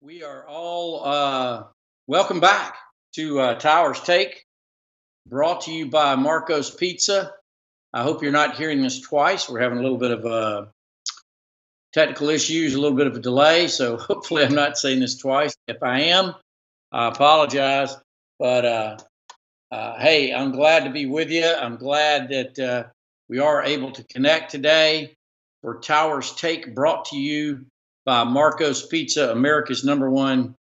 We are all welcome back to Towers Take, brought to you by Marco's Pizza. I hope you're not hearing this twice. We're having a little bit of technical issues, a little bit of a delay, so hopefully I'm not saying this twice. If I am, I apologize. But hey, I'm glad to be with you. I'm glad that we are able to connect today for Towers Take, brought to you by Marco's Pizza, America's #1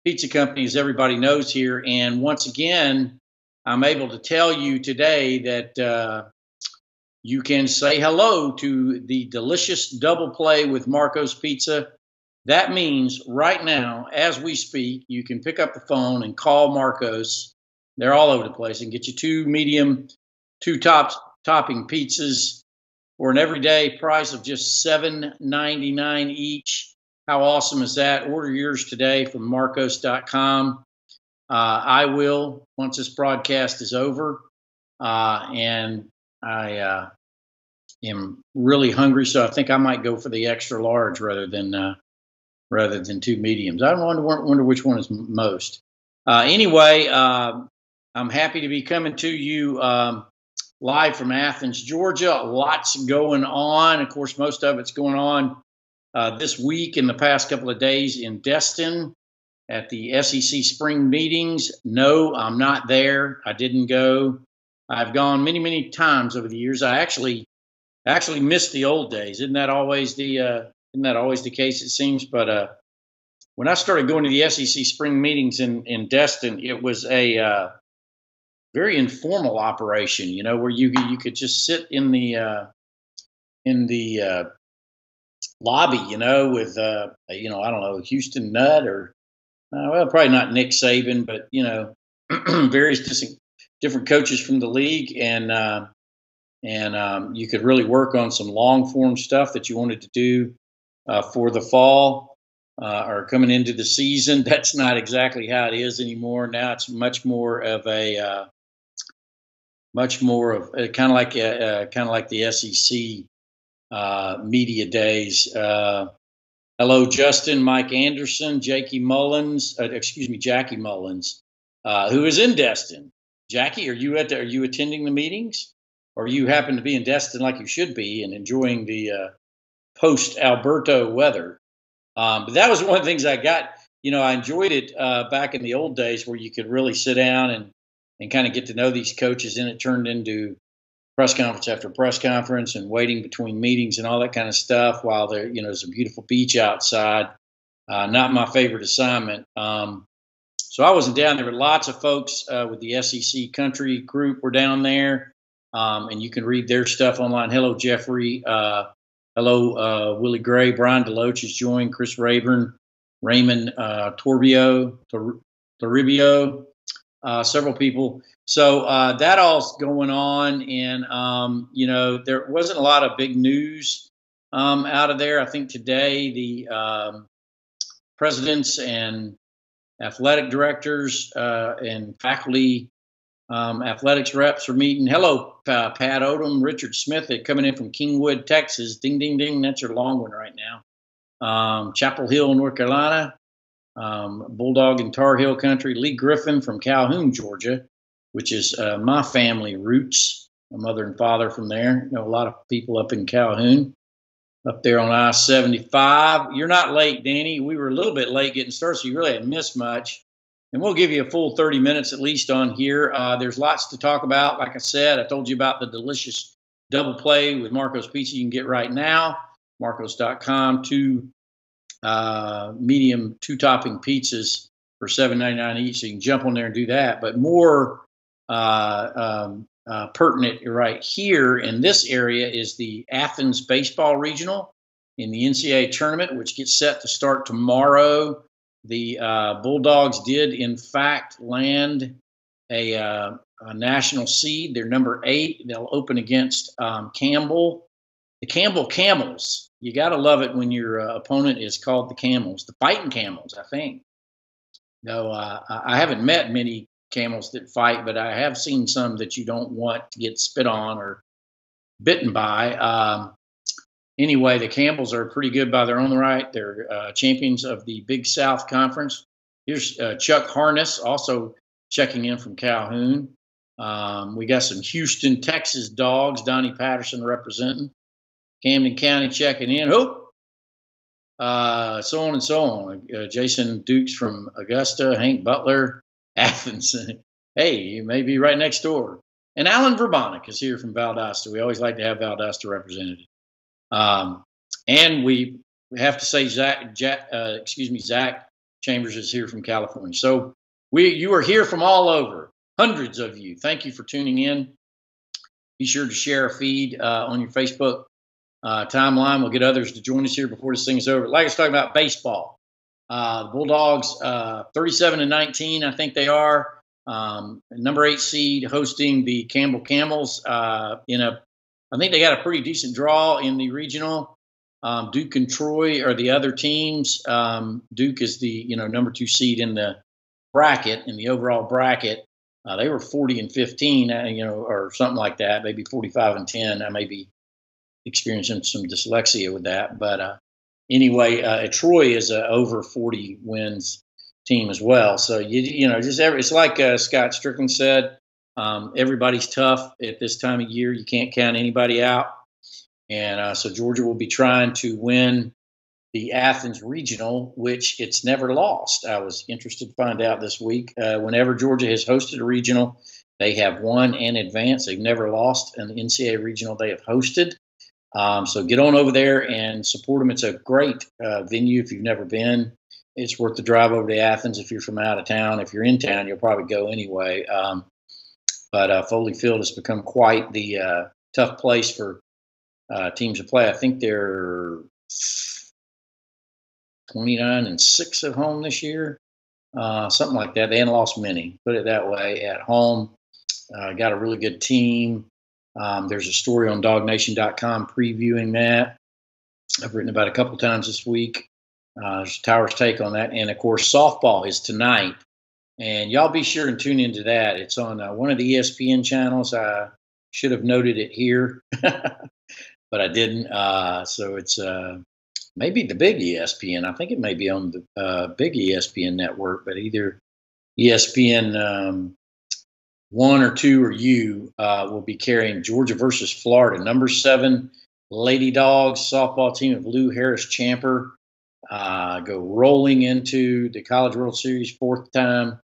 pizza company, as everybody knows here. And once again, I'm able to tell you today that you can say hello to the delicious double play with Marco's Pizza. That means right now, as we speak, you can pick up the phone and call Marco's. They're all over the place and get you two medium, two topping pizzas for an everyday price of just $7.99 each. How awesome is that? Order yours today from marcos.com. I will once this broadcast is over. And I am really hungry, so I think I might go for the extra large rather than two mediums. I wonder which one is most. Anyway, I'm happy to be coming to you live from Athens, Georgia. Lots going on. Of course, most of it's going on this week and the past couple of days in Destin at the SEC spring meetings. No, I'm not there. I didn't go. I've gone many, many times over the years. I actually missed the old days. Isn't that always the case? It seems. But when I started going to the SEC spring meetings in Destin, it was a very informal operation. You know, where you could just sit in the lobby, with I don't know, Houston Nutt or well, probably not Nick Saban, but various different coaches from the league, and you could really work on some long form stuff that you wanted to do for the fall or coming into the season. That's not exactly how it is anymore. Now it's much more of kind of like the SEC media days. Hello, Justin, Mike Anderson, Jackie Mullins, Jackie Mullins, who is in Destin. Jackie, are you attending the meetings, or you happen to be in Destin like you should be and enjoying the post Alberto weather? But that was one of the things I got. I enjoyed it back in the old days where you could really sit down and kind of get to know these coaches, and it turned into press conference after press conference and waiting between meetings and all that kind of stuff while there's a beautiful beach outside. Not my favorite assignment. So I wasn't down there, but lots of folks with the SEC country group were down there. And you can read their stuff online. Hello, Jeffrey. Hello, Willie Gray. Brian Deloach has joined. Chris Rayburn, Raymond Toribio, several people. So that all's going on, and there wasn't a lot of big news out of there. I think today the presidents and athletic directors and faculty athletics reps are meeting. Hello, Pat Odom, Richard Smith, coming in from Kingwood, Texas. Ding, ding, ding. That's your long one right now. Chapel Hill, North Carolina. Bulldog and Tar Heel country. Lee Griffin from Calhoun, Georgia, which is my family roots. My mother and father from there. A lot of people up in Calhoun, up there on I-75. You're not late, Danny. We were a little bit late getting started, so you really hadn't missed much. And we'll give you a full 30 minutes at least on here. There's lots to talk about. Like I said, I told you about the delicious double play with Marco's Pizza you can get right now. Marcos.com, medium two topping pizzas for $7.99 each. So you can jump on there and do that. But more pertinent right here in this area is the Athens Baseball Regional in the NCAA tournament, which gets set to start tomorrow. The Bulldogs did, in fact, land a national seed. They're number 8. They'll open against Campbell. The Campbell Camels. You got to love it when your opponent is called the Camels, the Fighting Camels, I think. No, I haven't met many camels that fight, but I have seen some that you don't want to get spit on or bitten by. anyway, the Campbells are pretty good by their own right. They're champions of the Big South Conference. Here's Chuck Harness also checking in from Calhoun. We got some Houston, Texas dogs. Donnie Patterson representing. Camden County checking in. So on and so on. Jason Dukes from Augusta. Hank Butler, Athens. Hey, you may be right next door. And Alan Verbonic is here from Valdosta. We always like to have Valdosta represented. And we have to say Zach Chambers is here from California. So you are here from all over, hundreds of you. Thank you for tuning in. Be sure to share a feed on your Facebook timeline. We'll get others to join us here before this thing is over. Like I was talking about baseball. The Bulldogs, 37-19, I think they are. Number 8 seed hosting the Campbell Camels I think they got a pretty decent draw in the regional. Duke and Troy are the other teams. Duke is the number 2 seed in the bracket, in the overall bracket. They were 40-15, or something like that, maybe 45-10. I may be experiencing some dyslexia with that, but anyway, Troy is a over 40 wins team as well. So it's like Scott Strickland said. Everybody's tough at this time of year. You can't count anybody out. And so Georgia will be trying to win the Athens Regional, which it's never lost. I was interested to find out this week. Whenever Georgia has hosted a regional, they have won and advanced. They've never lost an NCAA regional they have hosted. So get on over there and support them. It's a great venue if you've never been. It's worth the drive over to Athens if you're from out of town. If you're in town, you'll probably go anyway. But Foley Field has become quite the tough place for teams to play. I think they're 29-6 at home this year, something like that. They hadn't lost many, put it that way, at home. Got a really good team. There's a story on DogNation.com previewing that. I've written about it a couple times this week. There's Tower's take on that. And, of course, softball is tonight. And y'all be sure and tune into that. It's on one of the ESPN channels. I should have noted it here, but I didn't. So it's maybe the big ESPN. I think it may be on the big ESPN network, but either ESPN 1 or 2 or U will be carrying Georgia versus Florida. Number 7 Lady Dogs softball team of Lou Harris-Champer go rolling into the College World Series, 4th time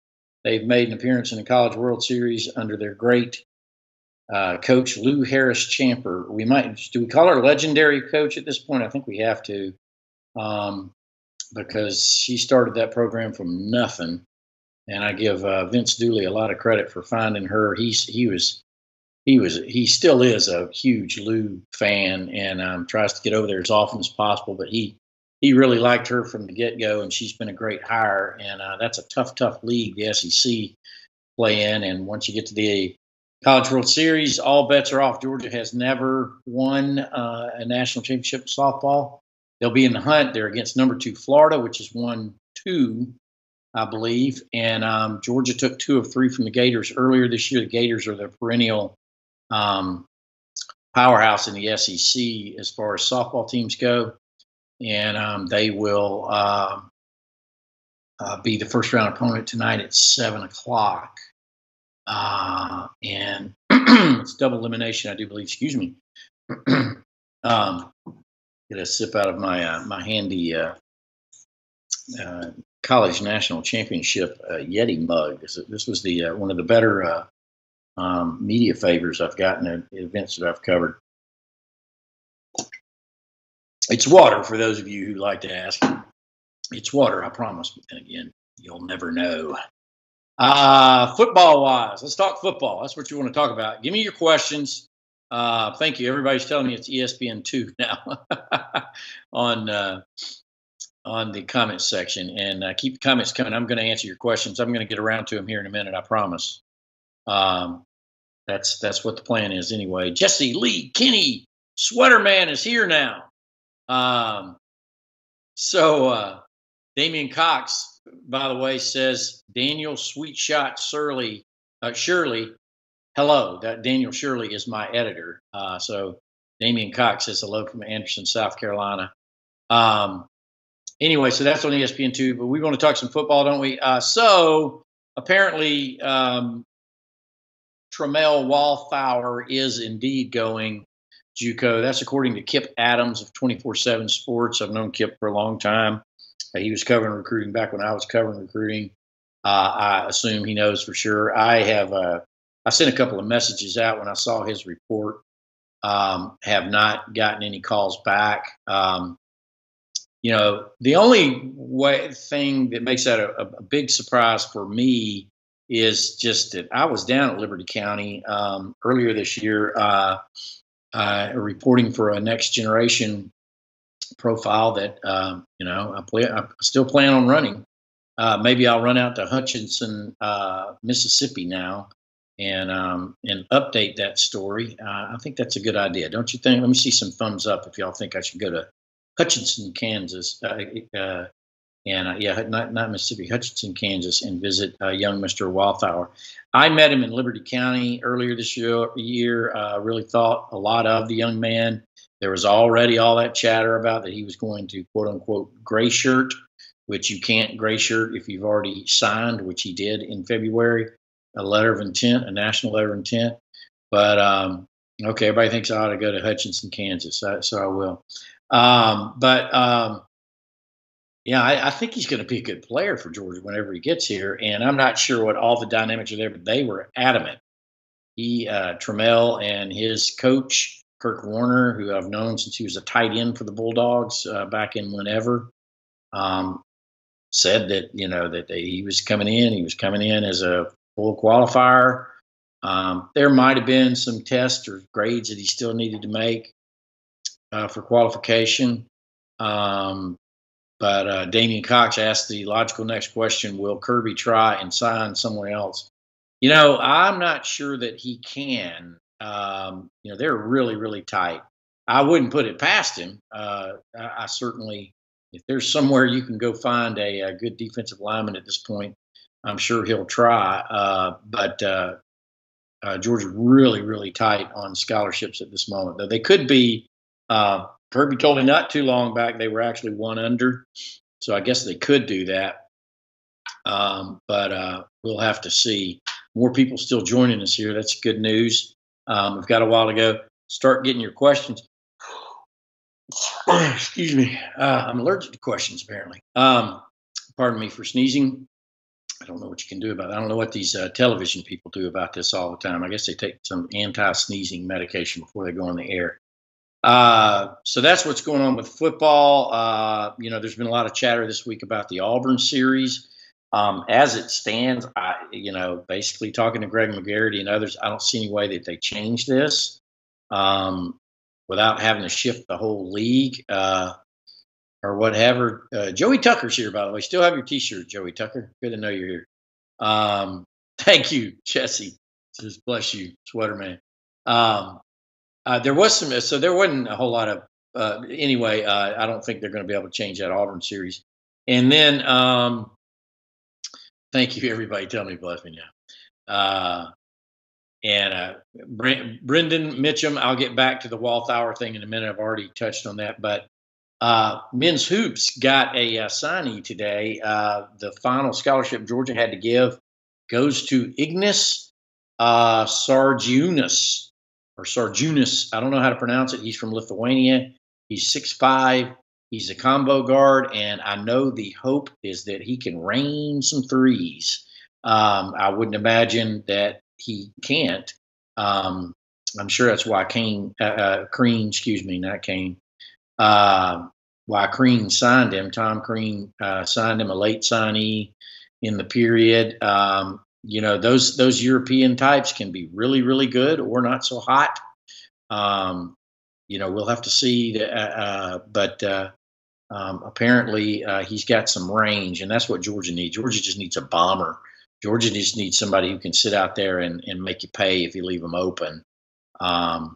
they've made an appearance in the College World Series under their great coach, Lou Harris-Champer. Do we call her legendary coach at this point? I think we have to, because she started that program from nothing. And I give Vince Dooley a lot of credit for finding her. He still is a huge Lou fan and tries to get over there as often as possible. But he really liked her from the get-go, and she's been a great hire. And that's a tough league, the SEC play in. And once you get to the College World Series, all bets are off. Georgia has never won a national championship in softball. They'll be in the hunt. They're against number 2 Florida, which is 1-2, I believe. And Georgia took 2 of 3 from the Gators earlier this year. The Gators are the perennial powerhouse in the SEC as far as softball teams go. And they will be the first round opponent tonight at 7 o'clock. And it's double elimination, I do believe. Excuse me. Get a sip out of my handy college national championship Yeti mug. This was the one of the better media favors I've gotten at events that I've covered. It's water for those of you who like to ask. It's water, I promise. But then again, you'll never know. Football wise, let's talk football. That's what you want to talk about. Give me your questions. Thank you. Everybody's telling me it's ESPN2 now on the comments section, and keep the comments coming. I'm going to answer your questions. I'm going to get around to them here in a minute. I promise. That's what the plan is anyway. Jesse Lee Kinney, Sweater Man is here now. So Damian Cox, by the way, says Daniel Sweetshot Shirley. Hello, that Daniel Shirley is my editor. So Damian Cox says hello from Anderson, South Carolina. Um, anyway, so that's on ESPN2. But we want to talk some football, don't we? So apparently, Tramel Wallflower is indeed going JUCO. That's according to Kip Adams of 24/7 Sports. I've known Kip for a long time. He was covering recruiting back when I was covering recruiting. I assume he knows for sure. I sent a couple of messages out when I saw his report. Have not gotten any calls back. The only thing that makes that a big surprise for me is just that I was down at Liberty County earlier this year, reporting for a Next Generation profile that I still plan on running. Maybe I'll run out to Hutchinson, Mississippi now, and update that story. I think that's a good idea, don't you think? Let me see some thumbs up if y'all think I should go to Hutchinson, Kansas, not Mississippi, Hutchinson, Kansas, and visit young Mr. Wallflower. I met him in Liberty County earlier this year. Really thought a lot of the young man. There was already all that chatter about that he was going to quote unquote gray shirt, which you can't gray shirt if you've already signed, which he did in February, a letter of intent, a national letter of intent. But okay, everybody thinks I ought to go to Hutchinson, Kansas, so I will. I think he's going to be a good player for Georgia whenever he gets here. And I'm not sure what all the dynamics are there, but they were adamant. Tramel and his coach, Kirk Warner, who I've known since he was a tight end for the Bulldogs back in whenever, said that, he was coming in. He was coming in as a full qualifier. There might have been some tests or grades that he still needed to make for qualification. But Damian Cox asked the logical next question: will Kirby try and sign somewhere else? I'm not sure that he can. They're really, really tight. I wouldn't put it past him. I certainly, if there's somewhere you can go find a good defensive lineman at this point, I'm sure he'll try. But Georgia's really, really tight on scholarships at this moment. Though they could be. Kirby told me not too long back they were actually one under, so I guess they could do that. But we'll have to see. More people still joining us here. That's good news. We've got a while to go. Start getting your questions. Excuse me. I'm allergic to questions, apparently. Pardon me for sneezing. I don't know what you can do about it. I don't know what these television people do about this all the time. I guess they take some anti-sneezing medication before they go on the air. So that's what's going on with football. There's been a lot of chatter this week about the Auburn series. As it stands, basically talking to Greg McGarity and others, I don't see any way that they change this without having to shift the whole league or whatever. Joey Tucker's here, by the way. Still have your T-shirt, Joey Tucker. Good to know you're here. Thank you, Jesse. Just bless you, sweater man. There was so there wasn't a whole lot of, I don't think they're going to be able to change that Auburn series. And then, thank you, everybody. Tell me, bless me now. Brendan Mitchum, I'll get back to the Wallflower thing in a minute. I've already touched on that. But men's hoops got a signee today. The final scholarship Georgia had to give goes to Ignas Sargiunas. Or Sargiunas, I don't know how to pronounce it. He's from Lithuania. He's 6'5". He's a combo guard, and I know the hope is that he can rain some threes. I wouldn't imagine that he can't. I'm sure that's why Crean, excuse me, not Kane. Why Crean signed him. Tom Crean signed him, a late signee in the period. Those European types can be really, really good or not so hot. We'll have to see. But apparently he's got some range, and that's what Georgia needs. Georgia just needs a bomber. Georgia just needs somebody who can sit out there and make you pay if you leave them open. And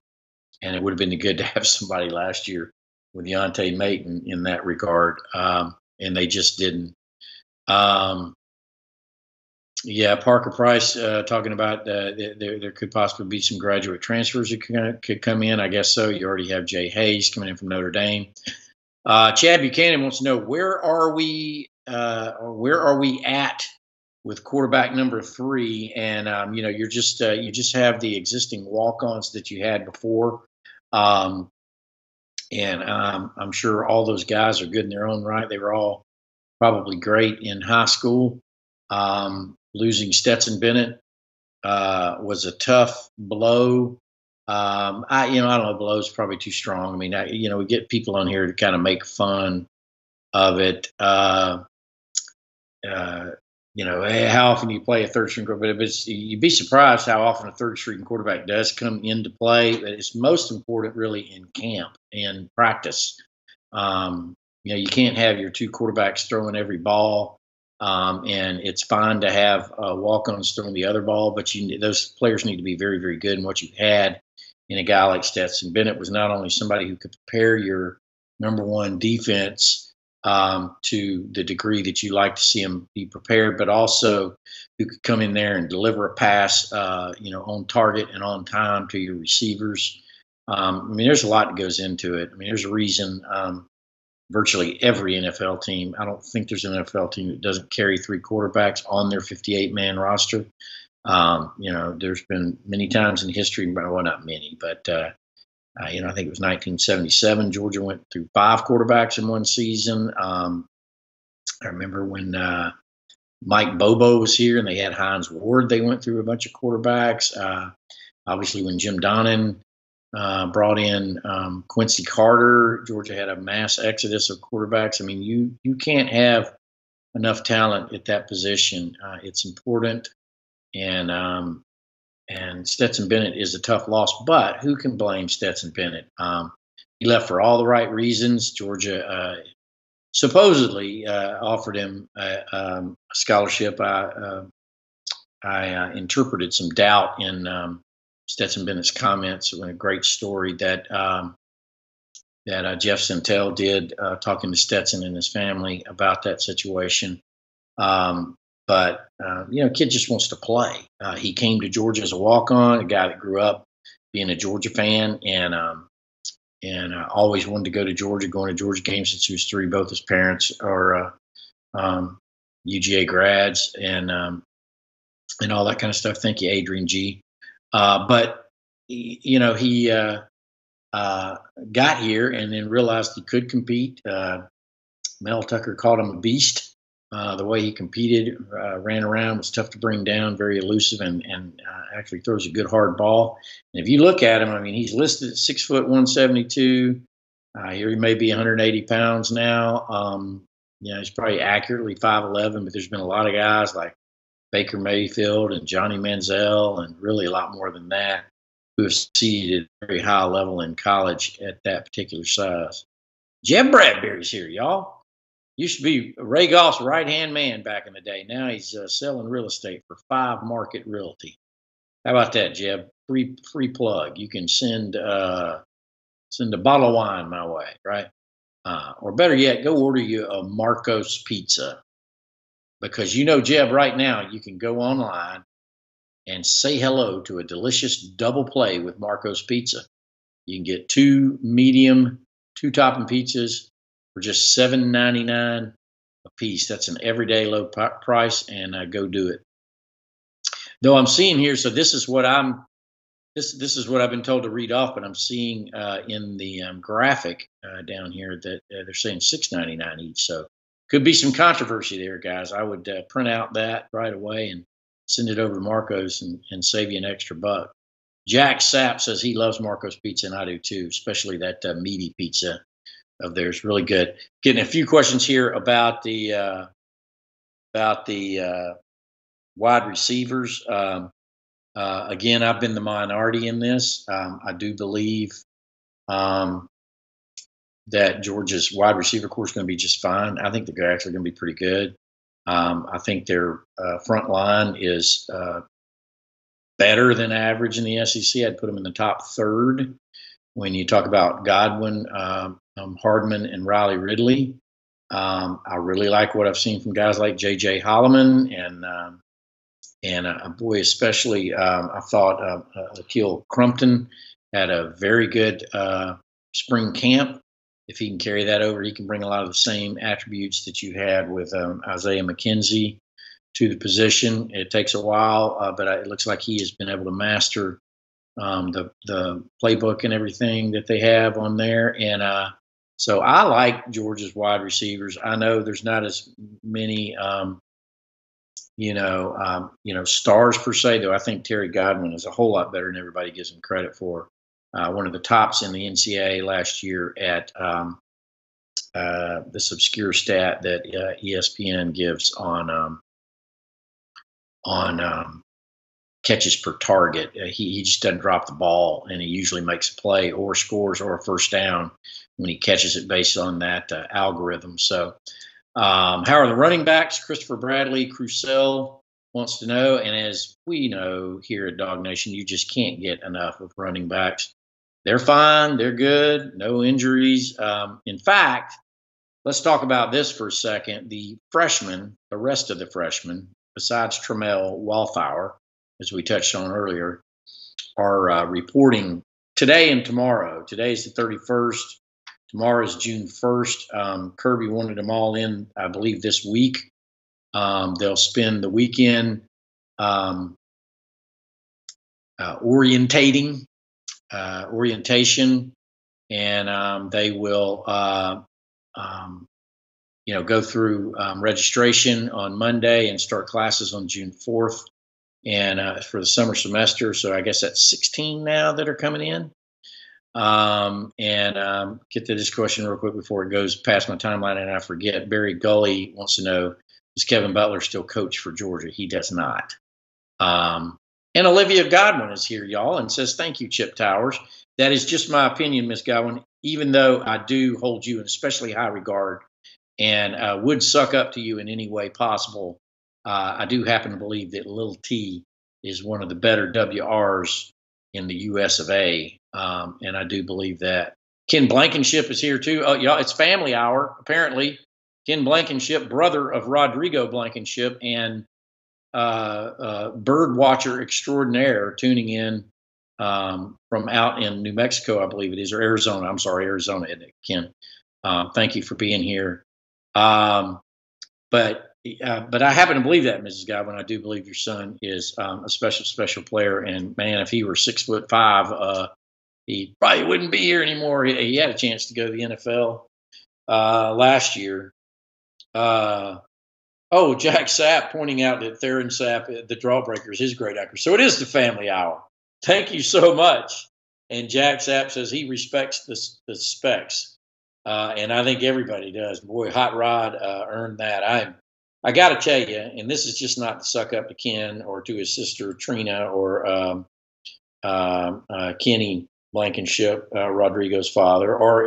it would have been good to have somebody last year with Deontay Mayton in that regard, and they just didn't. Yeah, Parker Price talking about there could possibly be some graduate transfers that could come in. I guess so. You already have Jay Hayes coming in from Notre Dame. Chad Buchanan wants to know where are we at with quarterback number three? And you just have the existing walk-ons that you had before, um, and I'm sure all those guys are good in their own right. They were all probably great in high school. Losing Stetson Bennett was a tough blow. I don't know, blow is probably too strong. I mean, we get people on here to kind of make fun of it. Uh, how often you play a third string quarterback? But you'd be surprised how often a third string quarterback does come into play. But it's most important really in camp and practice. You can't have your two quarterbacks throwing every ball. And it's fine to have walk-ons throwing the other ball, but those players need to be very, very good. And what you had in a guy like Stetson Bennett was not only somebody who could prepare your number one defense to the degree that you like to see him be prepared, but also who could come in there and deliver a pass, on target and on time to your receivers. There's a lot that goes into it. There's a reason virtually every NFL team, I don't think there's an NFL team that doesn't carry three quarterbacks on their 58-man roster. There's been many times in history, well, not many, but I think it was 1977. Georgia went through five quarterbacks in one season. I remember when Mike Bobo was here and they had Hines Ward. They went through a bunch of quarterbacks. Obviously, when Jim Donnan brought in Quincy Carter, Georgia had a mass exodus of quarterbacks. You can't have enough talent at that position. It's important, and Stetson Bennett is a tough loss, but who can blame Stetson Bennett? He left for all the right reasons. Georgia supposedly offered him a scholarship. I interpreted some doubt in Stetson Bennett's comments in a great story that Jeff Sentell did, talking to Stetson and his family about that situation. Kid just wants to play. He came to Georgia as a walk-on, a guy that grew up being a Georgia fan, and always wanted to go to Georgia, going to Georgia games since he was three. Both his parents are UGA grads, and all that kind of stuff. Thank you, Adrian G. But he got here and then realized he could compete. Mel Tucker called him a beast. The way he competed, ran around, was tough to bring down, very elusive, and actually throws a good hard ball. And if you look at him, he's listed at 6 foot 172. Here he may be 180 pounds now. He's probably accurately 5'11", but there's been a lot of guys like Baker Mayfield and Johnny Manziel, and really a lot more than that, who have succeeded at a very high level in college at that particular size. Jeb Bradbury's here, y'all. Used to be Ray Goff's right-hand man back in the day. Now he's selling real estate for 5 Market Realty. How about that, Jeb? Free plug. You can send a bottle of wine my way, right? Or better yet, go order you a Marco's pizza. Because Jeb, right now, you can go online and say hello to a delicious double play with Marco's Pizza. You can get 2 medium, 2 topping pizzas for just $7.99 a piece. That's an everyday low price, and go do it. Though I'm seeing here, so this is what this is what I've been told to read off, but I'm seeing in the graphic down here that they're saying $6.99 each. So could be some controversy there, guys. I would print out that right away and send it over to Marco's and save you an extra buck. Jack Sapp says he loves Marco's Pizza, and I do too, especially that meaty pizza of theirs. Really good. Getting a few questions here about the wide receivers. Again, I've been the minority in this. I do believe that Georgia's wide receiver core is going to be just fine. I think they're actually going to be pretty good. I think their front line is better than average in the SEC. I'd put them in the top third when you talk about Godwin, Hardman, and Riley Ridley. I really like what I've seen from guys like J.J. Holloman and And boy, especially I thought Akil Crumpton had a very good spring camp. If he can carry that over, he can bring a lot of the same attributes that you had with Isaiah McKenzie to the position. It takes a while, but it looks like he has been able to master the playbook and everything that they have on there. And so I like Georgia's wide receivers. I know there's not as many. Stars per se, though I think Terry Godwin is a whole lot better than everybody gives him credit for. One of the tops in the NCAA last year at this obscure stat that ESPN gives on catches per target. He just doesn't drop the ball, and he usually makes a play or scores or a first down when he catches it based on that algorithm. So how are the running backs? Christopher Bradley, Crucell wants to know. And as we know here at Dog Nation, you just can't get enough of running backs. They're fine. They're good. No injuries. In fact, let's talk about this for a second. The freshmen, the rest of the freshmen, besides Trammell Wallflower, as we touched on earlier, are reporting today and tomorrow. Today's the 31st. Tomorrow is June 1st. Kirby wanted them all in, I believe, this week. They'll spend the weekend orientation, and they will, go through registration on Monday and start classes on June 4th, and for the summer semester. So I guess that's 16 now that are coming in. Get to this question real quick before it goes past my timeline and I forget. Barry Gully wants to know, does Kevin Butler still coach for Georgia? He does not. And Olivia Godwin is here, y'all, and says, thank you, Chip Towers. That is just my opinion, Miss Godwin, even though I do hold you in especially high regard and would suck up to you in any way possible. I do happen to believe that Lil T is one of the better WRs in the US of A. And I do believe that. Ken Blankenship is here too. Oh, y'all, it's family hour, apparently. Ken Blankenship, brother of Rodrigo Blankenship and bird watcher extraordinaire, tuning in from out in New Mexico, I believe it is, or Arizona. I'm sorry, Arizona, isn't it, Ken? Thank you for being here. But I happen to believe that, Mrs. Godwin. I do believe your son is a special player. And man, if he were 6'5", he probably wouldn't be here anymore. He had a chance to go to the NFL last year. Jack Sapp pointing out that Theron Sapp, the Drawbreaker, is his great actor. So it is the family hour. Thank you so much. And Jack Sapp says he respects the specs. And I think everybody does. Boy, Hot Rod earned that. I got to tell you, and this is just not to suck up to Ken or to his sister Trina or Kenny Blankenship, Rodrigo's father, or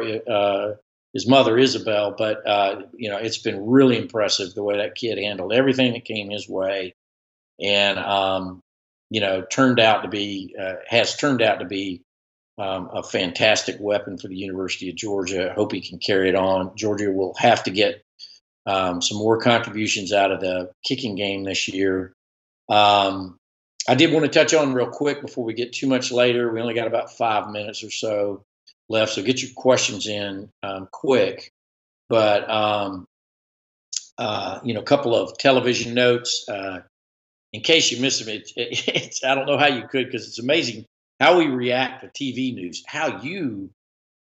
his mother Isabel. But it's been really impressive the way that kid handled everything that came his way, and has turned out to be a fantastic weapon for the University of Georgia. I hope he can carry it on. Georgia will have to get some more contributions out of the kicking game this year. I did want to touch on real quick before we get too much later. We only got about 5 minutes or so left, so get your questions in quick. But a couple of television notes in case you missed them. I don't know how you could, because it's amazing how we react to TV news, how you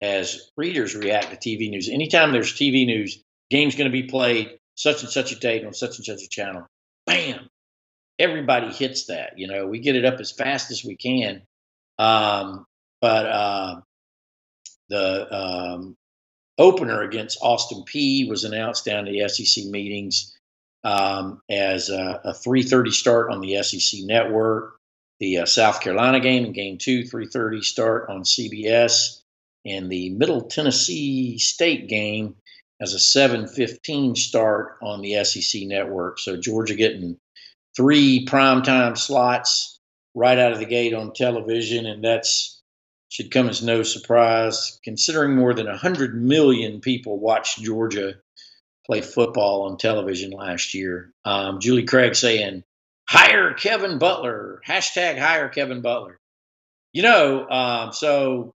as readers react to TV news. Anytime there's TV news, game's going to be played such and such a date on such and such a channel. Bam! Everybody hits that. We get it up as fast as we can. But the opener against Austin Peay was announced down to the SEC meetings as a 3:30 start on the SEC network. The South Carolina game in game 2, 3:30 start on CBS. And the Middle Tennessee State game as a 7:15 start on the SEC network. So Georgia getting 3 primetime slots right out of the gate on television, and that's should come as no surprise, considering more than 100 million people watched Georgia play football on television last year. Julie Craig saying, Hire Kevin Butler. Hashtag hire Kevin Butler. So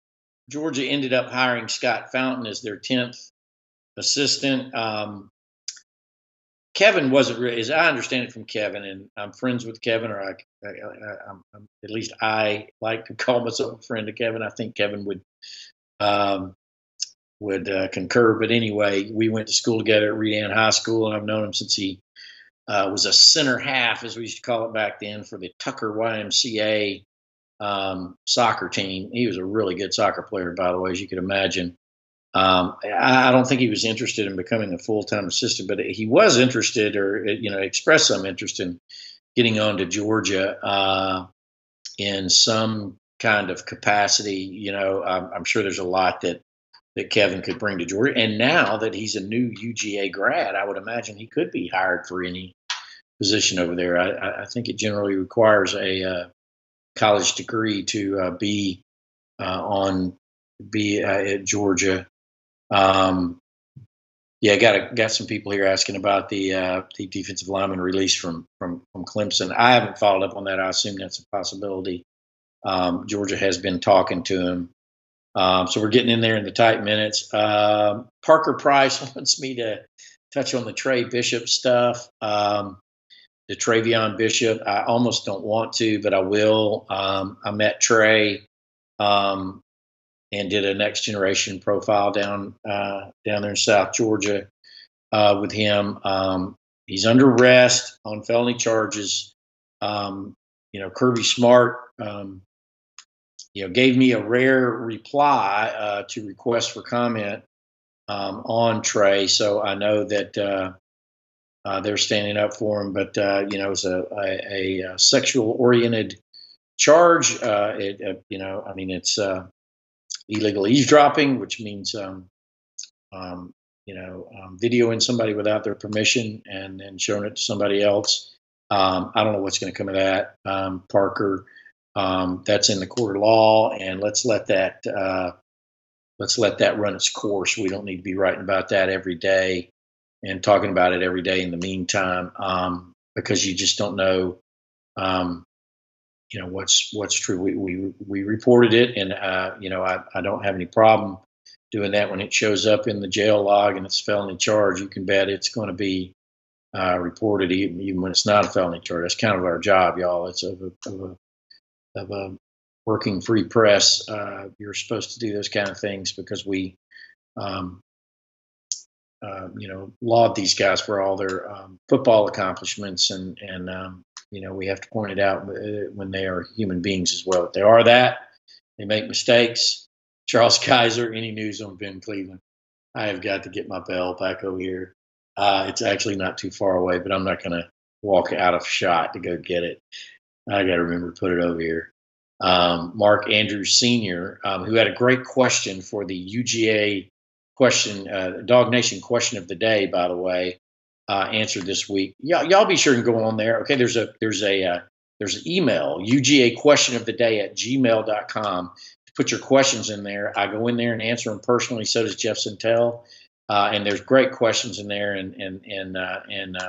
Georgia ended up hiring Scott Fountain as their 10th assistant. Kevin wasn't really, as I understand it from Kevin, and I'm friends with Kevin, or at least I like to call myself a friend to Kevin. I think Kevin um, would concur. But anyway, we went to school together at Redan High School, and I've known him since he was a center half, as we used to call it back then, for the Tucker YMCA soccer team. He was a really good soccer player, by the way, as you could imagine. I don't think he was interested in becoming a full-time assistant, but he was interested, or expressed some interest in getting on to Georgia in some kind of capacity. I'm sure there's a lot that Kevin could bring to Georgia, and now that he's a new UGA grad, I would imagine he could be hired for any position over there. I think it generally requires a college degree to be at Georgia. Yeah, got some people here asking about the defensive lineman release from Clemson. I haven't followed up on that. I assume that's a possibility. Georgia has been talking to him, so we're getting in there in the tight minutes. Parker Price wants me to touch on the Trey Bishop stuff. The Travion Bishop. I almost don't want to, but I will. I met Trey. And did a next generation profile down there in South Georgia with him. He's under arrest on felony charges. Kirby Smart, gave me a rare reply to request for comment on Trey, so I know that they're standing up for him. But it's a sexual oriented charge. It's illegal eavesdropping, which means videoing somebody without their permission and then showing it to somebody else. I don't know what's going to come of that, Parker. That's in the court of law, and let's let that run its course. We don't need to be writing about that every day and talking about it every day in the meantime, because you just don't know. What's true. We reported it, and I don't have any problem doing that. When it shows up in the jail log and it's a felony charge, you can bet it's going to be reported, even when it's not a felony charge. That's kind of our job, y'all. It's of a working free press. You're supposed to do those kind of things because we laud these guys for all their football accomplishments, and we have to point it out when they are human beings as well. If they are that, they make mistakes. Charles Kaiser, any news on Ben Cleveland? I have got to get my bell back over here. It's actually not too far away, but I'm not going to walk out of shot to go get it. I got to remember to put it over here. Mark Andrews Sr., who had a great question for the UGA question, Dog Nation question of the day, by the way, answered this week. Y'all be sure to go on there. Okay, there's an email, UGA question of the day at gmail.com. Put your questions in there. I go in there and answer them personally. So does Jeff Santel. And there's great questions in there, and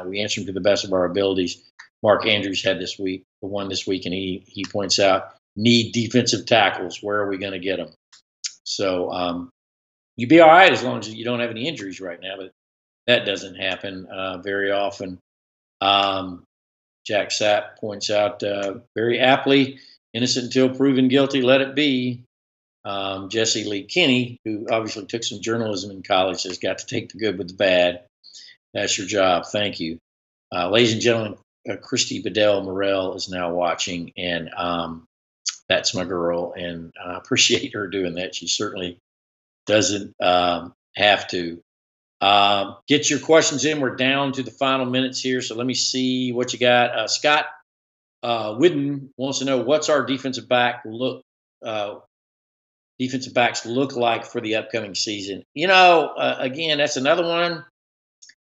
we answer them to the best of our abilities. Mark Andrews had the one this week, and he points out, need defensive tackles. Where are we going to get them? So you'd be all right as long as you don't have any injuries right now, but that doesn't happen very often. Jack Sapp points out very aptly, innocent until proven guilty, let it be. Jesse Lee Kinney, who obviously took some journalism in college, has got to take the good with the bad. That's your job. Thank you. Ladies and gentlemen, Christy Bedell Morrell is now watching, and that's my girl, and I appreciate her doing that. She certainly doesn't have to. Get your questions in. We're down to the final minutes here, so let me see what you got. Scott Whidden wants to know, what's our defensive backs look like for the upcoming season? Again, that's another one.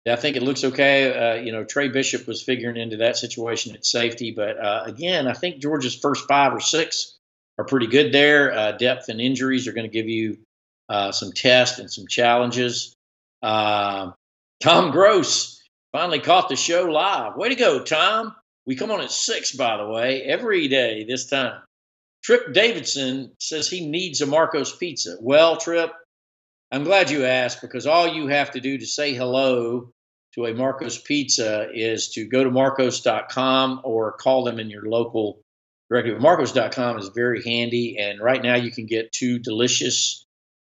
I think it looks okay. Trey Bishop was figuring into that situation at safety, but again, I think Georgia's first 5 or 6 are pretty good there. Depth and injuries are going to give you some tests and some challenges. Tom Gross finally caught the show live. Way to go, Tom. We come on at 6, by the way, every day this time. Trip Davidson says he needs a Marco's Pizza. Well, Trip, I'm glad you asked, because all you have to do to say hello to a Marco's Pizza is to go to marcos.com or call them in your local directory. Marcos.com is very handy, and right now you can get 2 delicious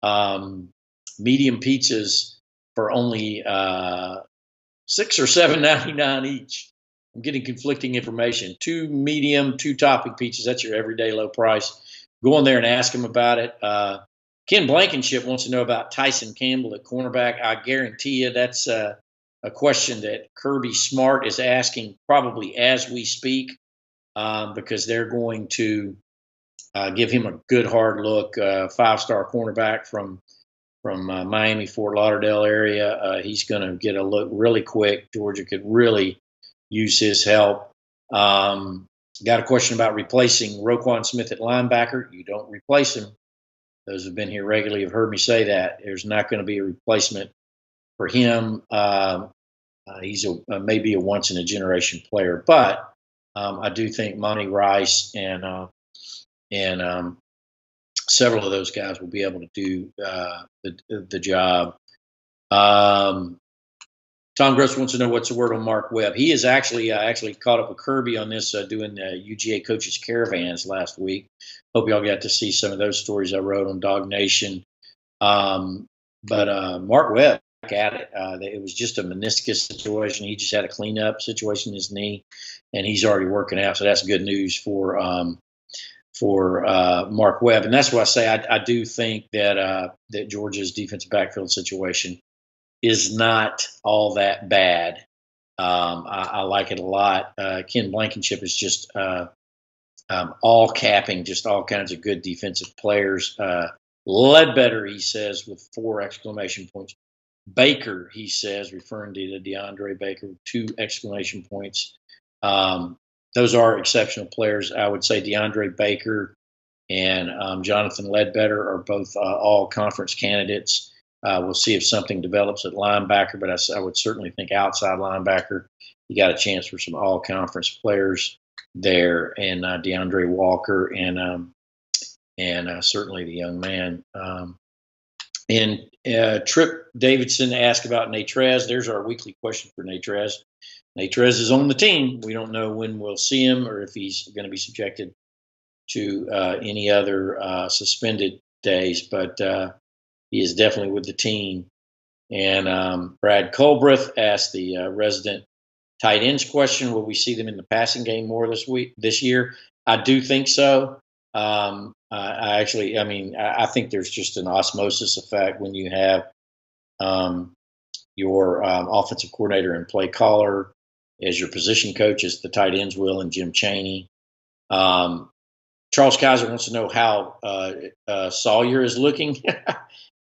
um, medium pizzas for only 6 or 7.99 each. I'm getting conflicting information. 2 medium, 2 topping pizzas. That's your everyday low price. Go in there and ask them about it. Ken Blankenship wants to know about Tyson Campbell at cornerback. I guarantee you that's a question that Kirby Smart is asking probably as we speak, because they're going to give him a good hard look. 5-star cornerback from Miami, Fort Lauderdale area. He's going to get a look really quick. Georgia could really use his help. Got a question about replacing Roquan Smith at linebacker. You don't replace him. Those who've been here regularly have heard me say that. There's not going to be a replacement for him. He's maybe a once-in-a-generation player. But I do think Monty Rice and several of those guys will be able to do the job. Tom Gross wants to know what's the word on Mark Webb. He is actually caught up with Kirby on this doing UGA coaches caravans last week. Hope y'all got to see some of those stories I wrote on Dog Nation. But Mark Webb back at it. It was just a meniscus situation. He just had a cleanup situation in his knee, and he's already working out. So that's good news for Mark Webb. And that's why I say I do think that Georgia's defensive backfield situation is not all that bad. I like it a lot. Ken Blankenship is just all capping just all kinds of good defensive players. Ledbetter, he says, with 4 exclamation points. Baker, he says, referring to DeAndre Baker, 2 exclamation points. Those are exceptional players. I would say DeAndre Baker and Jonathan Ledbetter are both all conference candidates. We'll see if something develops at linebacker, but I would certainly think outside linebacker, you got a chance for some all-conference players there, and DeAndre Walker and certainly the young man. And Trip Davidson asked about Natrez. There's our weekly question for Natrez. Natrez is on the team. We don't know when we'll see him or if he's going to be subjected to any other suspended days, but he is definitely with the team. And Brad Colbreth asked the resident tight ends question: will we see them in the passing game more this year? I do think so. I think there's just an osmosis effect when you have your offensive coordinator and play caller as your position coach, as the tight ends will, and Jim Chaney. Charles Kaiser wants to know how Sawyer is looking.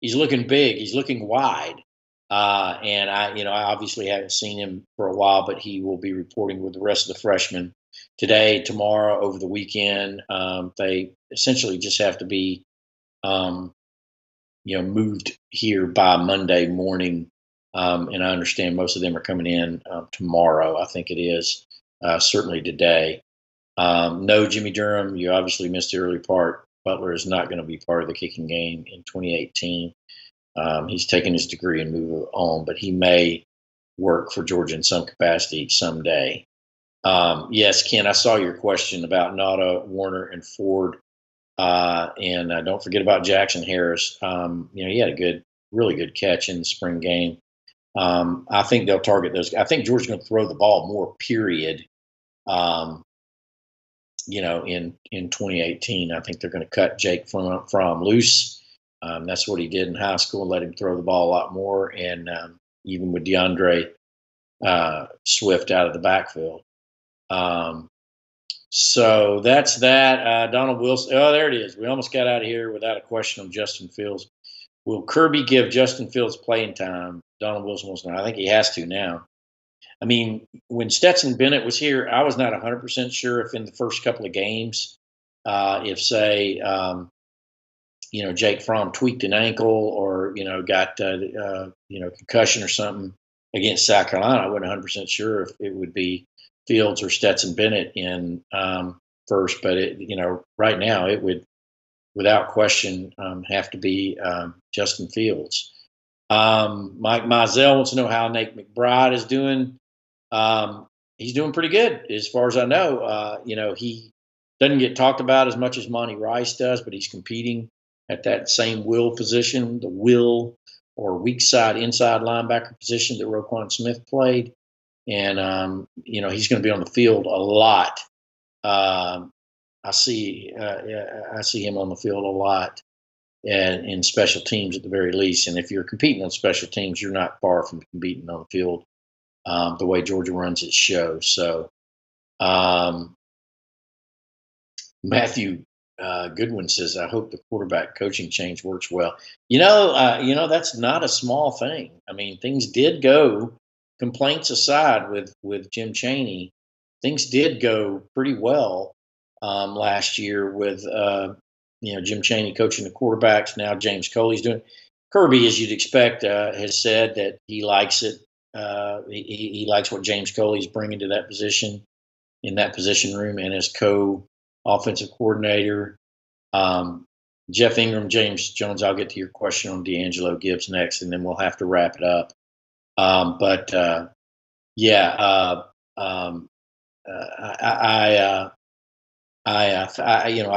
He's looking big. He's looking wide. And I obviously haven't seen him for a while, but he will be reporting with the rest of the freshmen today, tomorrow, over the weekend. They essentially just have to be, moved here by Monday morning. And I understand most of them are coming in tomorrow. I think it is certainly today. No, Jimmy Durham, you obviously missed the early part. Butler is not going to be part of the kicking game in 2018. He's taken his degree and moved on, but he may work for Georgia in some capacity someday. Yes, Ken, I saw your question about Nauta, Warner, and Ford. And don't forget about Jackson Harris. He had a really good catch in the spring game. I think they'll target those. I think Georgia's going to throw the ball more, period. In 2018, I think they're going to cut Jake from loose. That's what he did in high school, let him throw the ball a lot more, and even with DeAndre Swift out of the backfield. So that's that. Donald Wilson. Oh, there it is. We almost got out of here without a question on Justin Fields. Will Kirby give Justin Fields playing time? Donald Wilson wants to know. I think he has to now. I mean, when Stetson Bennett was here, I was not 100% sure if in the first couple of games, Jake Fromm tweaked an ankle or, got, concussion or something against South Carolina. I wasn't 100% sure if it would be Fields or Stetson Bennett in first, but right now it would, without question, have to be Justin Fields. Mike Mizell wants to know how Nate McBride is doing. He's doing pretty good, as far as I know. He doesn't get talked about as much as Monty Rice does, but he's competing at that same will position, the will or weak side inside linebacker position that Roquan Smith played, and he's going to be on the field a lot. I see him on the field a lot, and in special teams at the very least. And if you're competing on special teams, you're not far from competing on the field the way Georgia runs its show. So Matthew Goodwin says, "I hope the quarterback coaching change works well." That's not a small thing. I mean, things did go, complaints aside, with Jim Chaney, things did go pretty well last year with Jim Chaney coaching the quarterbacks. Now James Coley's doing. Kirby, as you'd expect, has said that he likes it. He likes what James Coley's bringing to that position, in that position room, and as co-offensive coordinator. Jeff Ingram, James Jones, I'll get to your question on D'Angelo Gibbs next, and then we'll have to wrap it up. I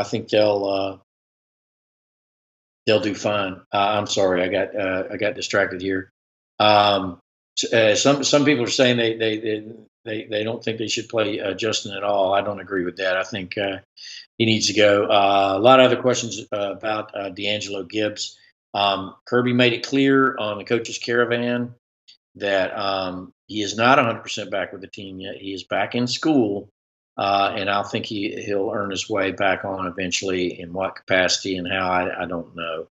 think they'll do fine. I'm sorry, I got distracted here. Some people are saying they don't think they should play Justin at all. I don't agree with that. I think he needs to go. A lot of other questions about D'Angelo Gibbs. Kirby made it clear on the coach's caravan that he is not 100% back with the team yet. He is back in school, and I think he'll earn his way back on eventually. In what capacity and how, I don't know.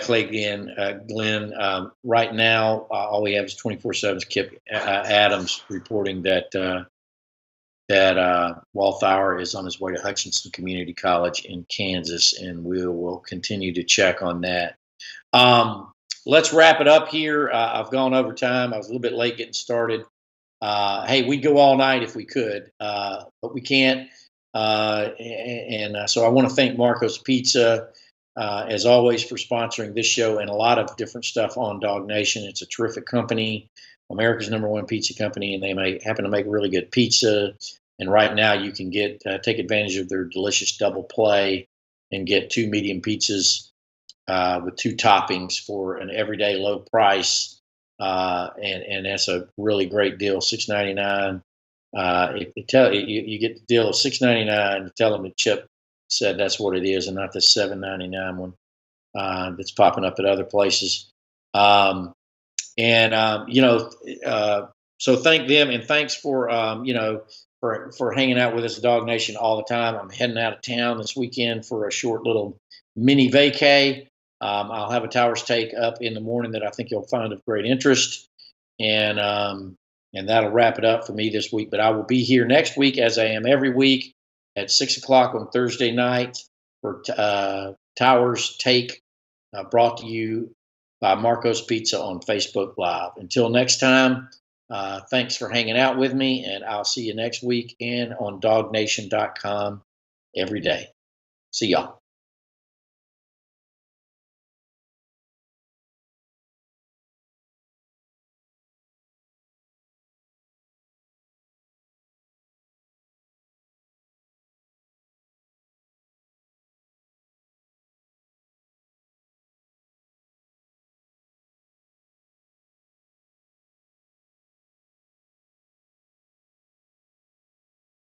Clay Glenn. Right now, all we have is 24/7's Kip Adams reporting that Walthour is on his way to Hutchinson Community College in Kansas, and we will continue to check on that. Let's wrap it up here. I've gone over time. I was a little bit late getting started. Hey, we'd go all night if we could, but we can't. So I want to thank Marco's Pizza, as always, for sponsoring this show and a lot of different stuff on Dog Nation. It's a terrific company, America's #1 pizza company, and they happen to make really good pizza. And right now you can take advantage of their delicious double play and get 2 medium pizzas with 2 toppings for an everyday low price. And that's a really great deal, $6.99. You get the deal of $6.99. Tell them that Chip said that's what it is, and not the $7.99 one that's popping up at other places. So thank them, and thanks for for hanging out with us at Dog Nation all the time. I'm heading out of town this weekend for a short little mini vacay. I'll have a Towers Take up in the morning that I think you'll find of great interest, and that'll wrap it up for me this week. But I will be here next week, as I am every week, at 6:00 on Thursday night for Towers Take, brought to you by Marco's Pizza on Facebook Live. Until next time, thanks for hanging out with me, and I'll see you next week and on DogNation.com every day. See y'all.